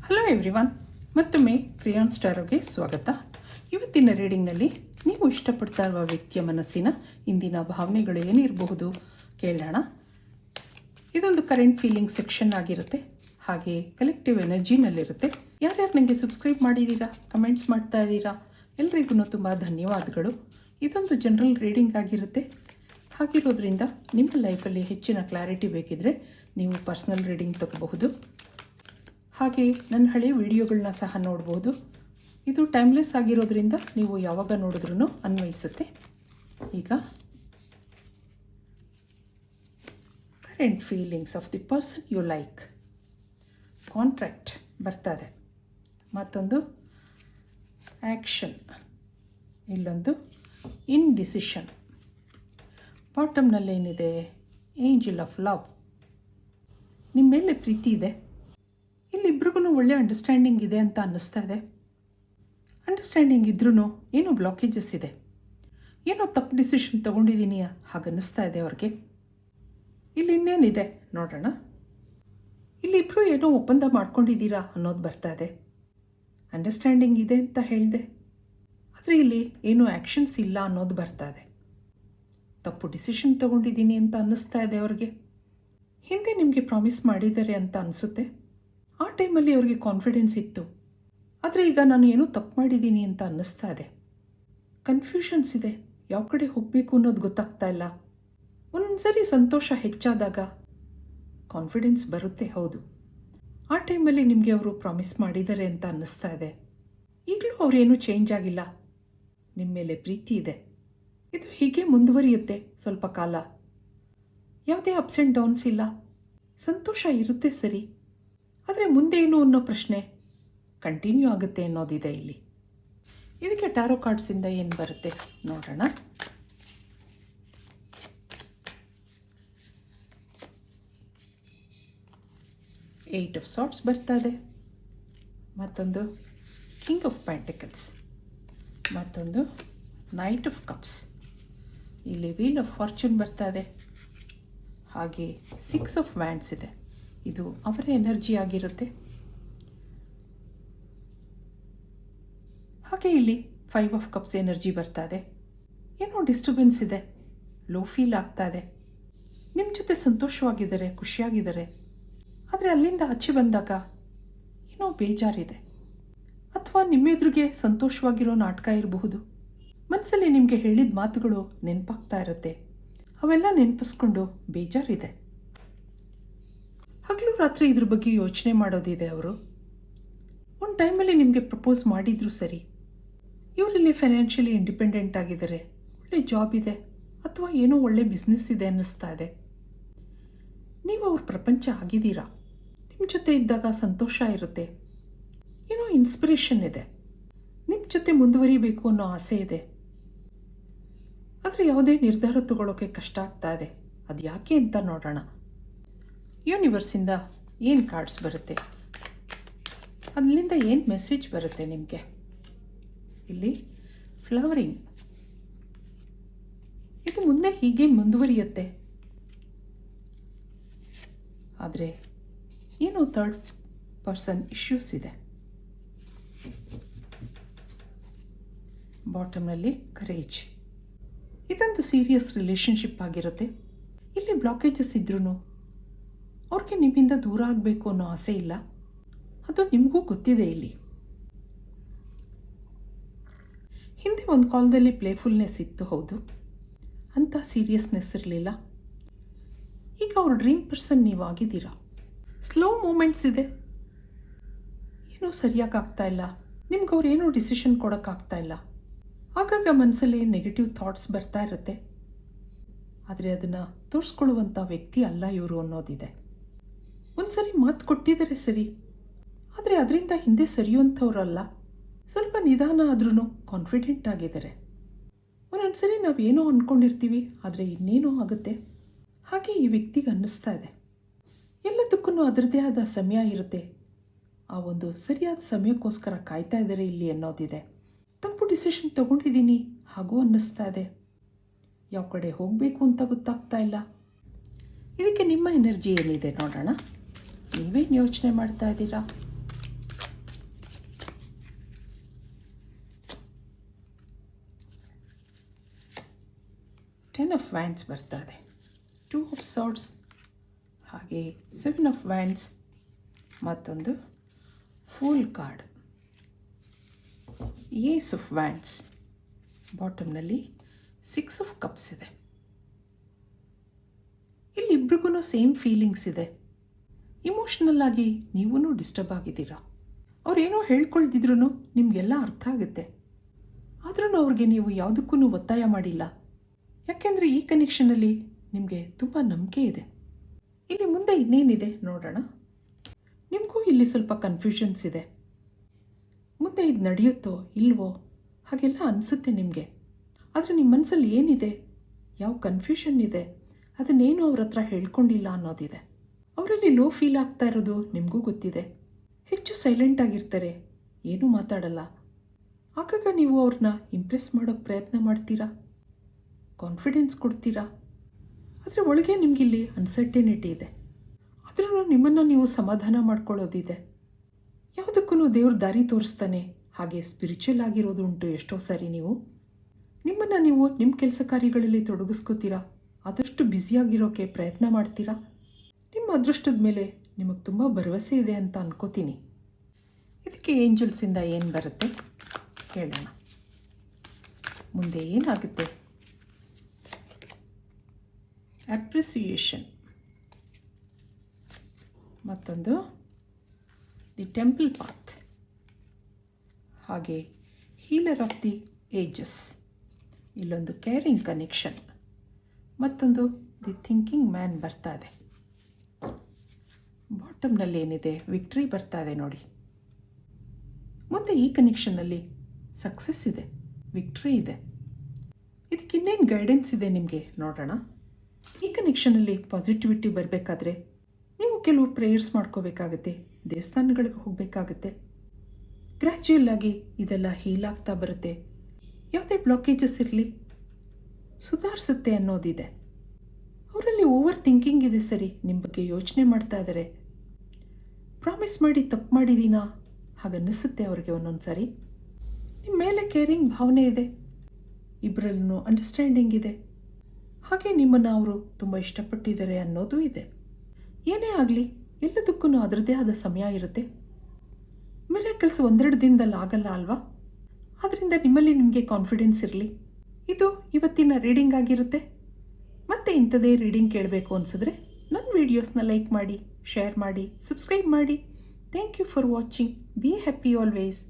Hello everyone, ಮತ್ತೊಮ್ಮೆ ಕ್ರಿಯಾನ್ ಸ್ಟಾರೋಗೆ ಸ್ವಾಗತ. ಇವತ್ತಿನ ರೀಡಿಂಗ್ನಲ್ಲಿ ನೀವು ಇಷ್ಟಪಡ್ತಾ ಇರುವ ವ್ಯಕ್ತಿಯ ಮನಸ್ಸಿನ ಇಂದಿನ ಭಾವನೆಗಳು ಏನಿರಬಹುದು ಕೇಳೋಣ. ಇದೊಂದು ಕರೆಂಟ್ ಫೀಲಿಂಗ್ ಸೆಕ್ಷನ್ ಆಗಿರುತ್ತೆ, ಹಾಗೆ ಕಲೆಕ್ಟಿವ್ ಎನರ್ಜಿನಲ್ಲಿರುತ್ತೆ. ಯಾರ್ಯಾರು ನನಗೆ ಸಬ್ಸ್ಕ್ರೈಬ್ ಮಾಡಿದ್ದೀರಾ, ಕಮೆಂಟ್ಸ್ ಮಾಡ್ತಾ ಇದ್ದೀರಾ, ಎಲ್ರಿಗೂ ತುಂಬ ಧನ್ಯವಾದಗಳು. ಇದೊಂದು ಜನರಲ್ ರೀಡಿಂಗ್ ಆಗಿರುತ್ತೆ. ಹಾಗಿರೋದ್ರಿಂದ ನಿಮ್ಮ ಲೈಫಲ್ಲಿ ಹೆಚ್ಚಿನ ಕ್ಲಾರಿಟಿ ಬೇಕಿದ್ರೆ ನೀವು ಪರ್ಸ್ನಲ್ ರೀಡಿಂಗ್ ತಗೋಬಹುದು. ಹಾಗೆ ನನ್ನ ಹಳೆಯ ವಿಡಿಯೋಗಳನ್ನ ಸಹ ನೋಡ್ಬೋದು. ಇದು ಟೈಮ್ಲೆಸ್ ಆಗಿರೋದ್ರಿಂದ ನೀವು ಯಾವಾಗ ನೋಡಿದ್ರೂ ಅನ್ವಯಿಸುತ್ತೆ. ಈಗ current feelings of the person you like, contract ಬರ್ತದೆ, ಮತ್ತೊಂದು ಆ್ಯಕ್ಷನ್, ಇಲ್ಲೊಂದು ಇನ್ಡಿಸಿಷನ್, ಬಾಟಮ್ನಲ್ಲೇನಿದೆ ಏಂಜಲ್ ಆಫ್ ಲವ್. ನಿಮ್ಮ ಮೇಲೆ ಪ್ರೀತಿ ಇದೆ, ಇಲ್ಲಿಬ್ರಿಗೂ ಒಳ್ಳೆ ಅಂಡರ್ಸ್ಟ್ಯಾಂಡಿಂಗ್ ಇದೆ ಅಂತ ಅನ್ನಿಸ್ತಾ ಇದೆ. ಅಂಡರ್ಸ್ಟ್ಯಾಂಡಿಂಗ್ ಇದ್ರೂ ಏನೋ ಬ್ಲಾಕೇಜಸ್ ಇದೆ, ಏನೋ ತಪ್ಪು ಡಿಸಿಷನ್ ತೊಗೊಂಡಿದ್ದೀನಿ ಹಾಗನ್ನಿಸ್ತಾ ಇದೆ ಅವ್ರಿಗೆ. ಇಲ್ಲಿ ಇನ್ನೇನಿದೆ ನೋಡೋಣ. ಇಲ್ಲಿಬ್ಬರು ಏನೋ ಒಪ್ಪಂದ ಮಾಡ್ಕೊಂಡಿದ್ದೀರಾ ಅನ್ನೋದು ಬರ್ತಾ ಇದೆ. ಅಂಡರ್ಸ್ಟ್ಯಾಂಡಿಂಗ್ ಇದೆ ಅಂತ ಹೇಳಿದೆ, ಆದರೆ ಇಲ್ಲಿ ಏನೂ ಆ್ಯಕ್ಷನ್ಸ್ ಇಲ್ಲ ಅನ್ನೋದು ಬರ್ತಾ ಇದೆ. ತಪ್ಪು ಡಿಸಿಷನ್ ತೊಗೊಂಡಿದ್ದೀನಿ ಅಂತ ಅನ್ನಿಸ್ತಾ ಇದೆ ಅವ್ರಿಗೆ. ಹಿಂದೆ ನಿಮಗೆ ಪ್ರಾಮಿಸ್ ಮಾಡಿದ್ದಾರೆ ಅಂತ ಅನಿಸುತ್ತೆ. ಆ ಟೈಮಲ್ಲಿ ಅವ್ರಿಗೆ ಕಾನ್ಫಿಡೆನ್ಸ್ ಇತ್ತು, ಆದರೆ ಈಗ ನಾನು ಏನೋ ತಪ್ಪು ಮಾಡಿದ್ದೀನಿ ಅಂತ ಅನ್ನಿಸ್ತಾ ಇದೆ. ಕನ್ಫ್ಯೂಷನ್ಸ್ ಇದೆ, ಯಾವ ಕಡೆ ಹೋಗಬೇಕು ಅನ್ನೋದು ಗೊತ್ತಾಗ್ತಾ ಇಲ್ಲ. ಒಂದೊಂದ್ಸರಿ ಸಂತೋಷ ಹೆಚ್ಚಾದಾಗ ಕಾನ್ಫಿಡೆನ್ಸ್ ಬರುತ್ತೆ, ಹೌದು. ಆ ಟೈಮಲ್ಲಿ ನಿಮಗೆ ಅವರು ಪ್ರಾಮಿಸ್ ಮಾಡಿದ್ದಾರೆ ಅಂತ ಅನ್ನಿಸ್ತಾ ಇದೆ. ಈಗಲೂ ಅವರೇನೂ ಚೇಂಜ್ ಆಗಿಲ್ಲ, ನಿಮ್ಮ ಮೇಲೆ ಪ್ರೀತಿ ಇದೆ. ಇದು ಹೀಗೆ ಮುಂದುವರಿಯುತ್ತೆ ಸ್ವಲ್ಪ ಕಾಲ. ಯಾವುದೇ ಅಪ್ಸ್ ಆ್ಯಂಡ್ ಡೌನ್ಸ್ ಇಲ್ಲ, ಸಂತೋಷ ಇರುತ್ತೆ ಸರಿ, ಆದರೆ ಮುಂದೆ ಏನು ಅನ್ನೋ ಪ್ರಶ್ನೆ ಕಂಟಿನ್ಯೂ ಆಗುತ್ತೆ ಅನ್ನೋದಿದೆ ಇಲ್ಲಿ. ಇದಕ್ಕೆ ಟ್ಯಾರೋ ಕಾರ್ಡ್ಸಿಂದ ಏನು ಬರುತ್ತೆ ನೋಡೋಣ. ಏಟ್ ಆಫ್ ಸಾರ್ಟ್ಸ್ ಬರ್ತಾ ಇದೆ, ಮತ್ತೊಂದು ಕಿಂಗ್ ಆಫ್ ಪ್ಯಾಂಟಿಕಲ್ಸ್, ಮತ್ತೊಂದು ನೈಟ್ ಆಫ್ ಕಪ್ಸ್. ಇಲ್ಲಿ ವೀಲ್ ಆಫ್ ಫಾರ್ಚೂನ್ ಬರ್ತಾ ಇದೆ, ಹಾಗೆ ಸಿಕ್ಸ್ ಆಫ್ ವ್ಯಾಂಡ್ಸ್ ಇದೆ. ಇದು ಅವರ ಎನರ್ಜಿ ಆಗಿರುತ್ತೆ. ಹಾಗೆ ಇಲ್ಲಿ ಫೈವ್ ಆಫ್ ಕಪ್ಸ್ ಎನರ್ಜಿ ಬರ್ತಾ ಇದೆ. ಏನೋ ಡಿಸ್ಟರ್ಬೆನ್ಸ್ ಇದೆ, ಲೋ ಫೀಲ್ ಆಗ್ತಾ ಇದೆ. ನಿಮ್ಮ ಜೊತೆ ಸಂತೋಷವಾಗಿದ್ದಾರೆ, ಖುಷಿಯಾಗಿದ್ದಾರೆ, ಆದರೆ ಅಲ್ಲಿಂದ ಆಚೆ ಬಂದಾಗ ಏನೋ ಬೇಜಾರಿದೆ. ಅಥವಾ ನಿಮ್ಮೆದುರಿಗೆ ಸಂತೋಷವಾಗಿರೋ ನಾಟಕ ಇರಬಹುದು. ಮನಸ್ಸಲ್ಲಿ ನಿಮಗೆ ಹೇಳಿದ ಮಾತುಗಳು ನೆನಪಾಗ್ತಾ ಇರುತ್ತೆ, ಅವೆಲ್ಲ ನೆನಪಿಸ್ಕೊಂಡು ಬೇಜಾರಿದೆ. ಹಗಲು ರಾತ್ರಿ ಇದ್ರ ಬಗ್ಗೆ ಯೋಚನೆ ಮಾಡೋದಿದೆ ಅವರು. ಒಂದು ಟೈಮಲ್ಲಿ ನಿಮಗೆ ಪ್ರಪೋಸ್ ಮಾಡಿದ್ರು ಸರಿ, ಇವರಲ್ಲಿ ಫೈನಾನ್ಷಿಯಲಿ ಇಂಡಿಪೆಂಡೆಂಟ್ ಆಗಿದ್ದಾರೆ, ಒಳ್ಳೆ ಜಾಬ್ ಇದೆ, ಅಥವಾ ಏನೋ ಒಳ್ಳೆ ಬಿಸ್ನೆಸ್ ಇದೆ ಅನ್ನಿಸ್ತಾ ಇದೆ. ನೀವು ಅವ್ರ ಪ್ರಪಂಚ ಆಗಿದ್ದೀರಾ. ನಿಮ್ಮ ಜೊತೆ ಇದ್ದಾಗ ಸಂತೋಷ ಇರುತ್ತೆ, ಏನೋ ಇನ್ಸ್ಪಿರೇಷನ್ ಇದೆ, ನಿಮ್ಮ ಜೊತೆ ಮುಂದುವರಿಬೇಕು ಅನ್ನೋ ಆಸೆ ಇದೆ. ಆದರೆ ಯಾವುದೇ ನಿರ್ಧಾರ ತಗೊಳ್ಳೋಕ್ಕೆ ಕಷ್ಟ ಆಗ್ತಾ ಇದೆ. ಅದು ಯಾಕೆ ಅಂತ ನೋಡೋಣ. ಯೂನಿವರ್ಸಿಂದ ಏನು ಕಾರ್ಡ್ಸ್ ಬರುತ್ತೆ, ಅಲ್ಲಿಂದ ಏನು ಮೆಸೇಜ್ ಬರುತ್ತೆ ನಿಮಗೆ. ಇಲ್ಲಿ ಫ್ಲವರಿಂಗ್, ಇದು ಮುಂದೆ ಹೀಗೆ ಮುಂದುವರಿಯುತ್ತೆ, ಆದರೆ ಏನೋ ಥರ್ಡ್ ಪರ್ಸನ್ ಇಶ್ಯೂಸ್ ಇದೆ. ಬಾಟಮ್ನಲ್ಲಿ ಕರೇಜ್, ಇದೊಂದು ಸೀರಿಯಸ್ ರಿಲೇಷನ್ಶಿಪ್ ಆಗಿರುತ್ತೆ. ಇಲ್ಲಿ ಬ್ಲಾಕೇಜಸ್ ಇದ್ರೂ ಅವ್ರಿಗೆ ನಿಮ್ಮಿಂದ ದೂರ ಆಗಬೇಕು ಅನ್ನೋ ಆಸೆ ಇಲ್ಲ, ಅದು ನಿಮಗೂ ಗೊತ್ತಿದೆ. ಇಲ್ಲಿ ಹಿಂದೆ ಒಂದು ಕಾಲದಲ್ಲಿ ಪ್ಲೇಫುಲ್ನೆಸ್ ಇತ್ತು, ಹೌದು, ಅಂಥ ಸೀರಿಯಸ್ನೆಸ್ ಇರಲಿಲ್ಲ. ಈಗ ಅವ್ರ ಡ್ರೀಮ್ ಪರ್ಸನ್ ನೀವು ಆಗಿದ್ದೀರಾ. ಸ್ಲೋ ಮೂಮೆಂಟ್ಸ್ ಇದೆ, ಏನೂ ಸರಿಯಾಗಿ ಆಗ್ತಾ ಇಲ್ಲ, ನಿಮ್ಗೆ ಅವ್ರು ಏನೂ ಡಿಸಿಷನ್ ಕೊಡೋಕ್ಕಾಗ್ತಾ ಇಲ್ಲ. ಆಗಾಗ ಮನಸ್ಸಲ್ಲಿ ನೆಗೆಟಿವ್ ಥಾಟ್ಸ್ ಬರ್ತಾ ಇರುತ್ತೆ, ಆದರೆ ಅದನ್ನು ತೋರಿಸ್ಕೊಳ್ಳುವಂಥ ವ್ಯಕ್ತಿ ಅಲ್ಲ ಇವರು ಅನ್ನೋದಿದೆ. ಒಂದ್ಸರಿ ಮಾತು ಕೊಟ್ಟಿದ್ದಾರೆ ಸರಿ, ಆದರೆ ಅದರಿಂದ ಹಿಂದೆ ಸರಿಯುವಂಥವ್ರಲ್ಲ. ಸ್ವಲ್ಪ ನಿಧಾನ ಆದ್ರೂ ಕಾನ್ಫಿಡೆಂಟ್ ಆಗಿದ್ದಾರೆ. ಒಂದೊಂದ್ಸರಿ ನಾವೇನೋ ಅಂದ್ಕೊಂಡಿರ್ತೀವಿ, ಆದರೆ ಇನ್ನೇನೋ ಆಗುತ್ತೆ. ಹಾಗೆ ಈ ವ್ಯಕ್ತಿಗೆ ಅನ್ನಿಸ್ತಾ ಇದೆ. ಎಲ್ಲದಕ್ಕೂ ಅದರದ್ದೇ ಆದ ಸಮಯ ಇರುತ್ತೆ, ಆ ಒಂದು ಸರಿಯಾದ ಸಮಯಕ್ಕೋಸ್ಕರ ಕಾಯ್ತಾ ಇದ್ದಾರೆ ಇಲ್ಲಿ ಅನ್ನೋದಿದೆ. ತಪ್ಪು ಡಿಸಿಷನ್ ತೊಗೊಂಡಿದ್ದೀನಿ ಹಾಗೂ ಅನ್ನಿಸ್ತಾ ಇದೆ, ಯಾವ ಕಡೆ ಹೋಗಬೇಕು ಅಂತ ಗೊತ್ತಾಗ್ತಾ ಇಲ್ಲ. ಇದಕ್ಕೆ ನಿಮ್ಮ ಎನರ್ಜಿ ಏನಿದೆ ನೋಡೋಣ. ನೀವೇನು ಯೋಚನೆ ಮಾಡ್ತಾ ಇದ್ದೀರಾ? 10 ಆಫ್ ವ್ಯಾಂಡ್ಸ್ ಬರ್ತಾ ಇದೆ, 2 ಆಫ್ ಸಾರ್ಡ್ಸ್, ಹಾಗೆ 7 ಆಫ್ ವ್ಯಾಂಡ್ಸ್, ಮತ್ತೊಂದು fool card, ace of wands, ಬಾಟಮ್ನಲ್ಲಿ 6 ಆಫ್ ಕಪ್ಸ್ ಇದೆ. ಇಲ್ಲಿ ಇಬ್ರಿಗೂ ಸೇಮ್ ಫೀಲಿಂಗ್ಸ್ ಇದೆ. ಇಮೋಷ್ನಲ್ ಆಗಿ ನೀವೂ ಡಿಸ್ಟರ್ಬ್ ಆಗಿದ್ದೀರಾ. ಅವರೇನೋ ಹೇಳ್ಕೊಳ್ತಿದ್ರು ನಿಮಗೆಲ್ಲ ಅರ್ಥ ಆಗುತ್ತೆ. ಆದ್ರೂ ಅವ್ರಿಗೆ ನೀವು ಯಾವುದಕ್ಕೂ ಒತ್ತಾಯ ಮಾಡಿಲ್ಲ. ಯಾಕೆಂದರೆ ಈ ಕನೆಕ್ಷನಲ್ಲಿ ನಿಮಗೆ ತುಂಬ ನಂಬಿಕೆ ಇದೆ. ಇಲ್ಲಿ ಮುಂದೆ ಇನ್ನೇನಿದೆ ನೋಡೋಣ. ನಿಮಗೂ ಇಲ್ಲಿ ಸ್ವಲ್ಪ ಕನ್ಫ್ಯೂಷನ್ಸ್ ಇದೆ. ಮುಂದೆ ಇದು ನಡೆಯುತ್ತೋ ಇಲ್ವೋ ಹಾಗೆಲ್ಲ ಅನಿಸುತ್ತೆ ನಿಮಗೆ. ಆದರೆ ನಿಮ್ಮ ಮನಸ್ಸಲ್ಲಿ ಏನಿದೆ, ಯಾವ ಕನ್ಫ್ಯೂಷನ್ ಇದೆ, ಅದನ್ನೇನು ಅವ್ರ ಹತ್ರ ಹೇಳ್ಕೊಂಡಿಲ್ಲ ಅನ್ನೋದಿದೆ. ಅವರಲ್ಲಿ ಲೋ ಫೀಲ್ ಆಗ್ತಾ ಇರೋದು ನಿಮಗೂ ಗೊತ್ತಿದೆ. ಹೆಚ್ಚು ಸೈಲೆಂಟ್ ಆಗಿರ್ತಾರೆ, ಏನೂ ಮಾತಾಡಲ್ಲ. ಆಗಾಗ ನೀವು ಅವ್ರನ್ನ ಇಂಪ್ರೆಸ್ ಮಾಡೋಕ್ಕೆ ಪ್ರಯತ್ನ ಮಾಡ್ತೀರಾ, ಕಾನ್ಫಿಡೆನ್ಸ್ ಕೊಡ್ತೀರಾ. ಆದರೆ ಒಳಗೆ ನಿಮಗಿಲ್ಲಿ ಅನ್ಸರ್ಟೆನಿಟಿ ಇದೆ. ಆದ್ರೂ ನಿಮ್ಮನ್ನು ನೀವು ಸಮಾಧಾನ ಮಾಡ್ಕೊಳ್ಳೋದಿದೆ. ಯಾವುದಕ್ಕೂ ದೇವ್ರ ದಾರಿ ತೋರಿಸ್ತಾನೆ. ಹಾಗೆ ಸ್ಪಿರಿಚುವಲ್ ಆಗಿರೋದು ಉಂಟು. ಎಷ್ಟೋ ಸಾರಿ ನಿಮ್ಮನ್ನು ನೀವು ನಿಮ್ಮ ಕೆಲಸ ಕಾರ್ಯಗಳಲ್ಲಿ ತೊಡಗಿಸ್ಕೋತೀರಾ, ಆದಷ್ಟು ಬ್ಯುಸಿಯಾಗಿರೋಕ್ಕೆ ಪ್ರಯತ್ನ ಮಾಡ್ತೀರಾ. ನಿಮ್ಮ ಅದೃಷ್ಟದ ಮೇಲೆ ನಿಮಗೆ ತುಂಬ ಭರವಸೆ ಇದೆ ಅಂತ ಅನ್ಕೋತೀನಿ. ಇದಕ್ಕೆ ಏಂಜಲ್ಸಿಂದ ಏನು ಬರುತ್ತೆ ಕೇಳೋಣ. ಮುಂದೆ ಏನಾಗುತ್ತೆ? ಅಪ್ರಿಸಿಯೇಷನ್, ಮತ್ತೊಂದು ದಿ ಟೆಂಪಲ್ ಪಾತ್, ಹಾಗೆ ಹೀಲರ್ ಆಫ್ ದಿ ಏಜಸ್, ಇಲ್ಲೊಂದು ಕೇರಿಂಗ್ ಕನೆಕ್ಷನ್, ಮತ್ತೊಂದು ದಿ ಥಿಂಕಿಂಗ್ ಮ್ಯಾನ್ ಬರ್ತಾ ಇದೆ. ಬಾಟಮ್ನಲ್ಲಿ ಏನಿದೆ? ವಿಕ್ಟ್ರಿ ಬರ್ತಾ ಇದೆ ನೋಡಿ. ಮುಂದೆ ಈ ಕನೆಕ್ಷನ್ನಲ್ಲಿ ಸಕ್ಸಸ್ ಇದೆ, ವಿಕ್ಟ್ರಿ ಇದೆ. ಇದಕ್ಕೆ ಇನ್ನೇನು ಗೈಡೆನ್ಸ್ ಇದೆ ನಿಮಗೆ ನೋಡೋಣ. ಈ ಕನೆಕ್ಷನಲ್ಲಿ ಪಾಸಿಟಿವಿಟಿ ಬರಬೇಕಾದ್ರೆ ನೀವು ಕೆಲವು ಪ್ರೇಯರ್ಸ್ ಮಾಡ್ಕೋಬೇಕಾಗತ್ತೆ, ದೇವಸ್ಥಾನಗಳಿಗೆ ಹೋಗಬೇಕಾಗತ್ತೆ. ಗ್ರ್ಯಾಜುಯಲ್ ಆಗಿ ಇದೆಲ್ಲ ಹೀಲ್ ಆಗ್ತಾ ಬರುತ್ತೆ. ಯಾವುದೇ ಬ್ಲಾಕೇಜಸ್ ಇರಲಿ ಸುಧಾರಿಸುತ್ತೆ ಅನ್ನೋದಿದೆ. ಅವರಲ್ಲಿ ಓವರ್ ಥಿಂಕಿಂಗ್ ಇದೆ. ಸರಿ, ನಿಮ್ಮ ಬಗ್ಗೆ ಯೋಚನೆ ಮಾಡ್ತಾ ಇದ್ದಾರೆ. ಪ್ರಾಮಿಸ್ ಮಾಡಿ ತಪ್ಪು ಮಾಡಿದ್ದೀನಾ ಹಾಗನ್ನಿಸುತ್ತೆ ಅವ್ರಿಗೆ ಒಂದೊಂದು ಸಾರಿ. ನಿಮ್ಮ ಮೇಲೆ ಕೇರಿಂಗ್ ಭಾವನೆ ಇದೆ, ಇಬ್ಬರಲ್ಲೂ ಅಂಡರ್ಸ್ಟ್ಯಾಂಡಿಂಗ್ ಇದೆ. ಹಾಗೆ ನಿಮ್ಮನ್ನು ಅವರು ತುಂಬ ಇಷ್ಟಪಟ್ಟಿದ್ದಾರೆ ಅನ್ನೋದು ಇದೆ. ಏನೇ ಆಗಲಿ ಎಲ್ಲದಕ್ಕೂ ಅದರದ್ದೇ ಆದ ಸಮಯ ಇರುತ್ತೆ. ಮಿರಾಕಲ್ಸ್ ಒಂದೆರಡು ದಿನದಲ್ಲಿ ಆಗಲ್ಲ ಅಲ್ವಾ? ಆದ್ದರಿಂದ ನಿಮಗೆ ಕಾನ್ಫಿಡೆನ್ಸ್ ಇರಲಿ. ಇದು ಇವತ್ತಿನ ರೀಡಿಂಗ್ ಆಗಿರುತ್ತೆ. ಮತ್ತೆ ಇಂಥದೇ ರೀಡಿಂಗ್ ಕೇಳಬೇಕು ಅನಿಸಿದ್ರೆ ನನ್ನ ವೀಡಿಯೋಸ್ನ ಲೈಕ್ ಮಾಡಿ, ಶೇರ್ ಮಾಡಿ, ಸಬ್ಸ್ಕ್ರೈಬ್ ಮಾಡಿ. Thank you for watching. Be happy always.